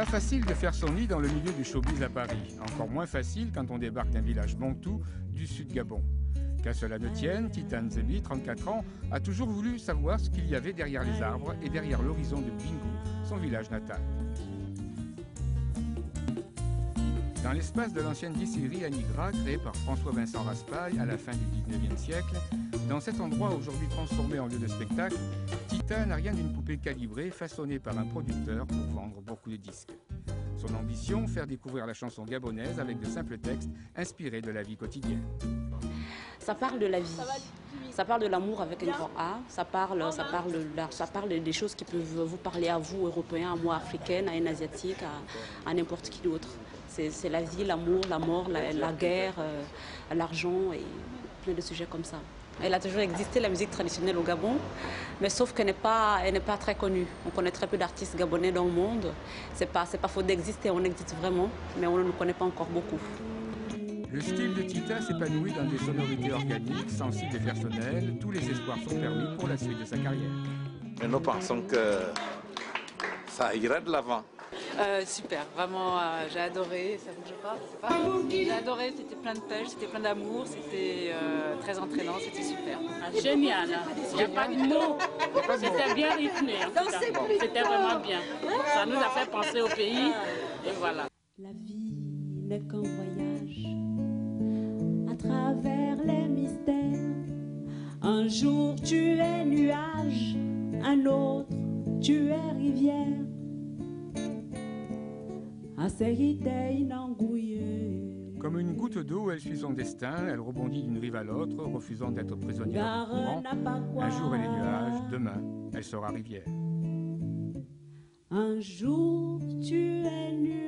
Pas facile de faire son nid dans le milieu du showbiz à Paris. Encore moins facile quand on débarque d'un village bantou du sud Gabon. Qu'à cela ne tienne, Titane Zebi, 34 ans, a toujours voulu savoir ce qu'il y avait derrière les arbres et derrière l'horizon de Bingou, son village natal. Dans l'espace de l'ancienne distillerie Anigra, créée par François-Vincent Raspail à la fin du 19e siècle, dans cet endroit aujourd'hui transformé en lieu de spectacle, Titane n'a rien d'une poupée calibrée façonnée par un producteur pour vendre beaucoup de disques. Son ambition, faire découvrir la chanson gabonaise avec de simples textes inspirés de la vie quotidienne. Ça parle de la vie, ça parle de l'amour avec un grand A, ça parle des choses qui peuvent vous parler à vous, Européens, à moi, Africaine, à un Asiatique, à n'importe qui d'autre. C'est la vie, l'amour, la mort, la guerre, l'argent et plein de sujets comme ça. Elle a toujours existé, la musique traditionnelle au Gabon, mais sauf qu'elle n'est pas très connue. On connaît très peu d'artistes gabonais dans le monde. C'est pas faute d'exister, on existe vraiment, mais on ne nous connaît pas encore beaucoup. Le style de Tita s'épanouit dans des sonorités organiques, sensibles et personnelles. Tous les espoirs sont permis pour la suite de sa carrière. Et nous pensons que ça ira de l'avant. Super, vraiment j'ai adoré, ça bouge pas, j'ai adoré, c'était plein de pêche, c'était plein d'amour, c'était très entraînant, c'était super. Génial, il n'y a pas de mots, c'était bien rythmé, c'était vraiment bien. Ça nous a fait penser au pays et voilà. La vie n'est qu'un voyage à travers les mystères. Un jour tu es nuage, un autre tu es rivière. Comme une goutte d'eau, elle suit son destin, elle rebondit d'une rive à l'autre, refusant d'être prisonnière du courant. Un jour elle est nuage, demain elle sera rivière. Un jour tu es nuage.